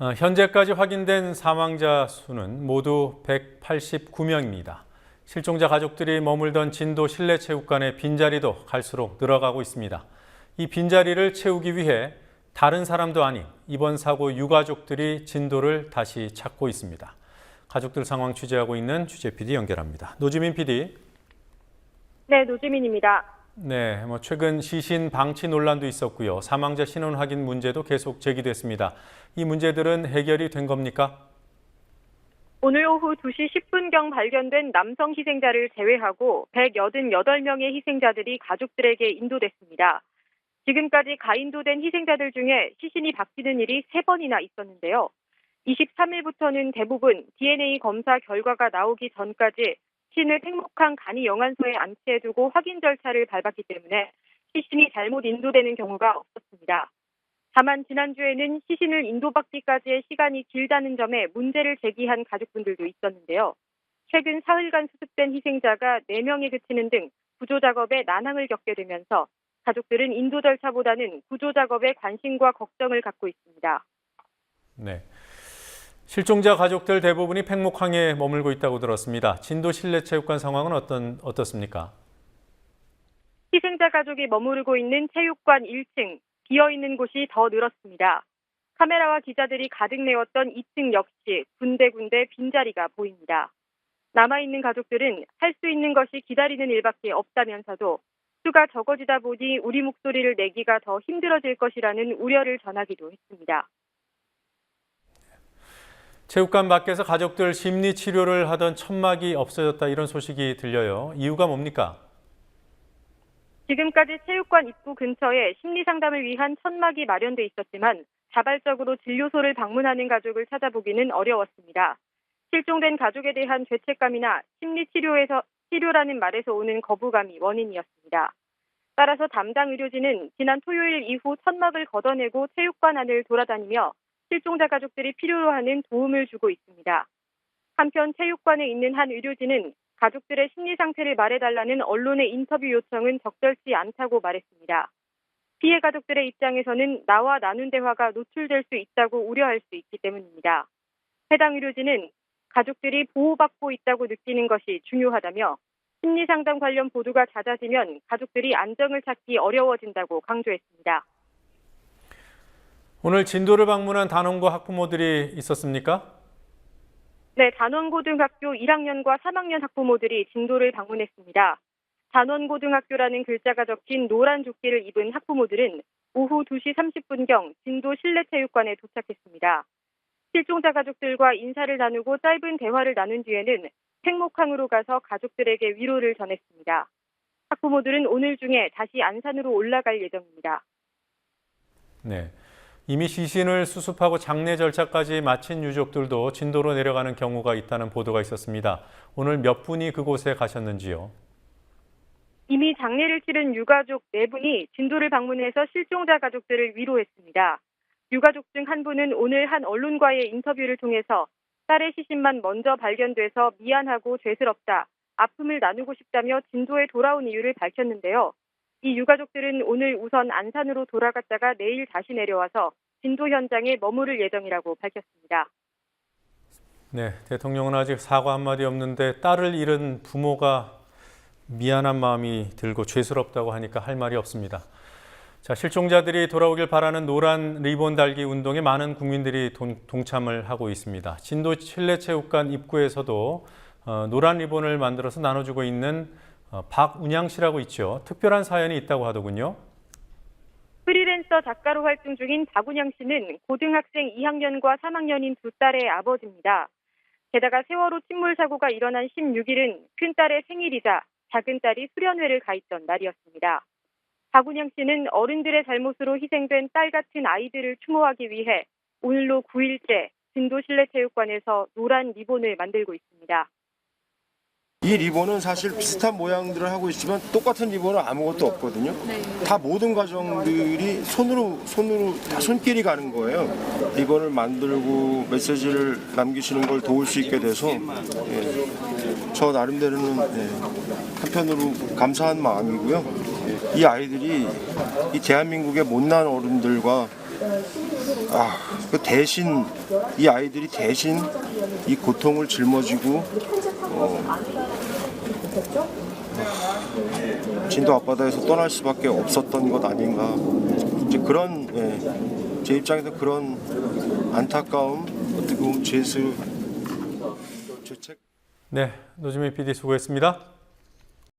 현재까지 확인된 사망자 수는 모두 189명입니다. 실종자 가족들이 머물던 진도 실내체육관의 빈자리도 갈수록 늘어가고 있습니다. 이 빈자리를 채우기 위해 다른 사람도 아닌 이번 사고 유가족들이 진도를 다시 찾고 있습니다. 가족들 상황 취재하고 있는 취재 PD 연결합니다. 노지민 PD. 네, 노지민입니다. 네, 최근 시신 방치 논란도 있었고요. 사망자 신원 확인 문제도 계속 제기됐습니다. 이 문제들은 해결이 된 겁니까? 오늘 오후 2시 10분경 발견된 남성 희생자를 제외하고 188명의 희생자들이 가족들에게 인도됐습니다. 지금까지 가인도된 희생자들 중에 시신이 바뀌는 일이 3번이나 있었는데요. 23일부터는 대부분 DNA 검사 결과가 나오기 전까지 시신을 팽목항 간이 영안소에 안치해두고 확인 절차를 밟았기 때문에 시신이 잘못 인도되는 경우가 없었습니다. 다만 지난주에는 시신을 인도받기까지의 시간이 길다는 점에 문제를 제기한 가족분들도 있었는데요. 최근 사흘간 수습된 희생자가 4명에 그치는 등 구조 작업에 난항을 겪게 되면서 가족들은 인도 절차보다는 구조 작업에 관심과 걱정을 갖고 있습니다. 네. 실종자 가족들 대부분이 팽목항에 머물고 있다고 들었습니다. 진도 실내체육관 상황은 어떻습니까? 희생자 가족이 머무르고 있는 체육관 1층, 비어있는 곳이 더 늘었습니다. 카메라와 기자들이 가득 메웠던 2층 역시 군데군데 빈자리가 보입니다. 남아있는 가족들은 할 수 있는 것이 기다리는 일밖에 없다면서도 수가 적어지다 보니 우리 목소리를 내기가 더 힘들어질 것이라는 우려를 전하기도 했습니다. 체육관 밖에서 가족들 심리 치료를 하던 천막이 없어졌다 이런 소식이 들려요. 이유가 뭡니까? 지금까지 체육관 입구 근처에 심리 상담을 위한 천막이 마련돼 있었지만 자발적으로 진료소를 방문하는 가족을 찾아보기는 어려웠습니다. 실종된 가족에 대한 죄책감이나 심리 치료라는 말에서 오는 거부감이 원인이었습니다. 따라서 담당 의료진은 지난 토요일 이후 천막을 걷어내고 체육관 안을 돌아다니며 실종자 가족들이 필요로 하는 도움을 주고 있습니다. 한편 체육관에 있는 한 의료진은 가족들의 심리 상태를 말해달라는 언론의 인터뷰 요청은 적절치 않다고 말했습니다. 피해 가족들의 입장에서는 나와 나눈 대화가 노출될 수 있다고 우려할 수 있기 때문입니다. 해당 의료진은 가족들이 보호받고 있다고 느끼는 것이 중요하다며 심리상담 관련 보도가 잦아지면 가족들이 안정을 찾기 어려워진다고 강조했습니다. 오늘 진도를 방문한 단원고 학부모들이 있었습니까? 네, 단원고등학교 1학년과 3학년 학부모들이 진도를 방문했습니다. 단원고등학교라는 글자가 적힌 노란 조끼를 입은 학부모들은 오후 2시 30분경 진도 실내체육관에 도착했습니다. 실종자 가족들과 인사를 나누고 짧은 대화를 나눈 뒤에는 팽목항으로 가서 가족들에게 위로를 전했습니다. 학부모들은 오늘 중에 다시 안산으로 올라갈 예정입니다. 네. 이미 시신을 수습하고 장례 절차까지 마친 유족들도 진도로 내려가는 경우가 있다는 보도가 있었습니다. 오늘 몇 분이 그곳에 가셨는지요? 이미 장례를 치른 유가족 4분이 진도를 방문해서 실종자 가족들을 위로했습니다. 유가족 중 한 분은 오늘 한 언론과의 인터뷰를 통해서 딸의 시신만 먼저 발견돼서 미안하고 죄스럽다, 아픔을 나누고 싶다며 진도에 돌아온 이유를 밝혔는데요. 이 유가족들은 오늘 우선 안산으로 돌아갔다가 내일 다시 내려와서 진도 현장에 머무를 예정이라고 밝혔습니다. 네, 대통령은 아직 사과 한마디 없는데 딸을 잃은 부모가 미안한 마음이 들고 죄스럽다고 하니까 할 말이 없습니다. 자, 실종자들이 돌아오길 바라는 노란 리본 달기 운동에 많은 국민들이 동참을 하고 있습니다. 진도 실내체육관 입구에서도 노란 리본을 만들어서 나눠주고 있는 박운양 씨라고 있죠. 특별한 사연이 있다고 하더군요. 프리랜서 작가로 활동 중인 박운양 씨는 고등학생 2학년과 3학년인 두 딸의 아버지입니다. 게다가 세월호 침몰 사고가 일어난 16일은 큰딸의 생일이자 작은 딸이 수련회를 가 있던 날이었습니다. 박운양 씨는 어른들의 잘못으로 희생된 딸 같은 아이들을 추모하기 위해 오늘로 9일째 진도 실내체육관에서 노란 리본을 만들고 있습니다. 이 리본은 사실 비슷한 모양들을 하고 있지만 똑같은 리본은 아무것도 없거든요. 다 모든 과정들이 손으로 다 손길이 가는 거예요. 리본을 만들고 메시지를 남기시는 걸 도울 수 있게 돼서 저 나름대로는 한편으로 감사한 마음이고요. 이 아이들이 이 대한민국의 못난 어른들과 그 대신 이 아이들이 대신 이 고통을 짊어지고 진도 앞바다에서 떠날 수밖에 없었던 것 아닌가. 이제 그런 제 입장에서 그런 안타까움, 어떻게 보면 죄책. 네, 노지민 PD 수고했습니다.